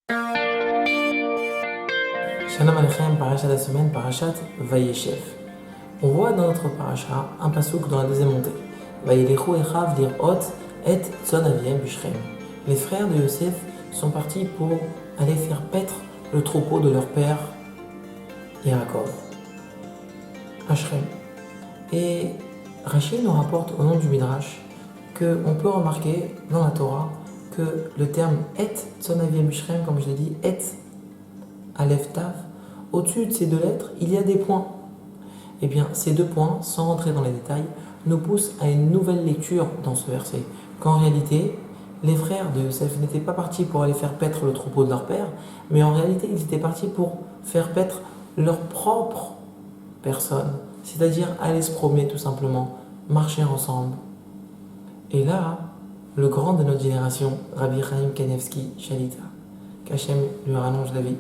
Shalom Aleichem, paracha de la semaine, parachat Vayeshev. On voit dans notre paracha un pasouk dans la deuxième montée. Vayelechu echav lirot et tzon aviem b'Shrem. Les frères de Yosef sont partis pour aller faire paître le troupeau de leur père Yaakov à Shrem. Et Rashi nous rapporte au nom du Midrash qu'on peut remarquer dans la Torah que le terme et tzon aviem b'Shrem, comme je l'ai dit, et Aleph Tav, au-dessus de ces deux lettres, il y a des points. Eh bien, ces deux points, sans rentrer dans les détails, nous poussent à une nouvelle lecture dans ce verset. Qu'en réalité, les frères de Yosef n'étaient pas partis pour aller faire paître le troupeau de leur père, mais en réalité, ils étaient partis pour faire paître leur propre personne, c'est-à-dire aller se promener tout simplement, marcher ensemble. Et là, le grand de notre génération, Rabbi Chaim Kanievski Shalita, qu'Hachem lui rallonge la vie,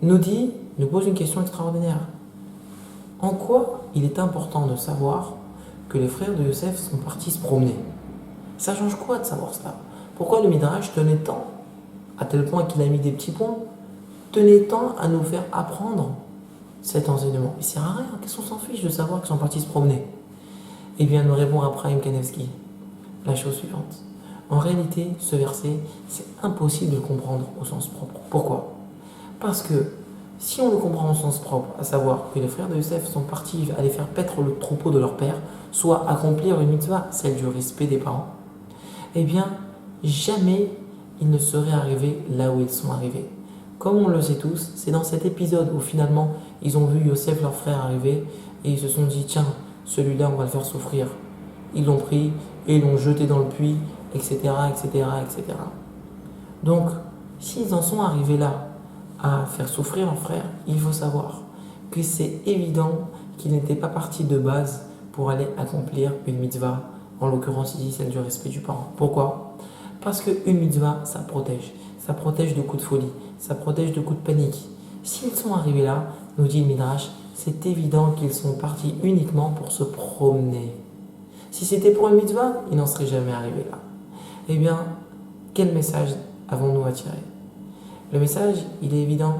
nous pose une question extraordinaire. En quoi il est important de savoir que les frères de Yosef sont partis se promener? Ça change quoi de savoir cela? Pourquoi le Midrash tenait tant, à tel point qu'il a mis des petits points, tenait tant à nous faire apprendre cet enseignement? Il ne sert à rien, qu'est-ce qu'on s'en fiche de savoir qu'ils sont partis se promener? Eh bien, nous répond Abraham Kanevski la chose suivante. En réalité, ce verset, c'est impossible de le comprendre au sens propre. Pourquoi? Parce que si on le comprend au sens propre, à savoir que les frères de Yosef sont partis aller faire paître le troupeau de leur père, soit accomplir une mitzvah, celle du respect des parents, eh bien, jamais ils ne seraient arrivés là où ils sont arrivés. Comme on le sait tous, c'est dans cet épisode où finalement ils ont vu Yosef, leur frère, arriver et ils se sont dit, tiens, celui-là, on va le faire souffrir. Ils l'ont pris et ils l'ont jeté dans le puits, etc., etc., etc. Donc, s'ils en sont arrivés là, à faire souffrir leur frère, il faut savoir que c'est évident qu'ils n'étaient pas partis de base pour aller accomplir une mitzvah, en l'occurrence ici celle du respect du parent. Pourquoi? Parce qu'une mitzvah, ça protège de coups de folie, ça protège de coups de panique. S'ils sont arrivés là, nous dit le Midrash, c'est évident qu'ils sont partis uniquement pour se promener. Si c'était pour une mitzvah, ils n'en seraient jamais arrivés là. Eh bien, quel message avons-nous à tirer? Le message, il est évident,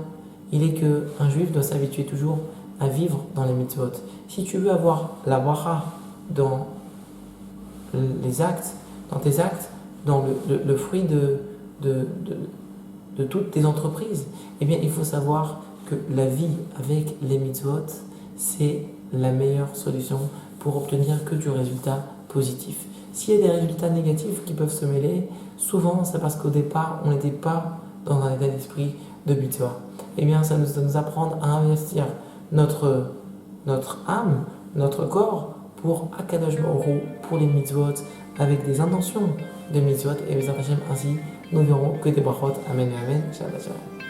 il est qu'un juif doit s'habituer toujours à vivre dans les mitzvot. Si tu veux avoir la bracha dans les actes, dans tes actes, dans le fruit de toutes tes entreprises, eh bien il faut savoir que la vie avec les mitzvot, c'est la meilleure solution pour obtenir que du résultat positif. S'il y a des résultats négatifs qui peuvent se mêler, souvent c'est parce qu'au départ, on n'était pas dans un état d'esprit de mitzvah. Eh bien, ça doit nous apprendre à investir notre âme, notre corps pour Akadosh Baruch Hu, pour les mitzvot, avec des intentions de mitzvot, et ainsi nous verrons que des brachot. Amen, amen. Shabbat shalom.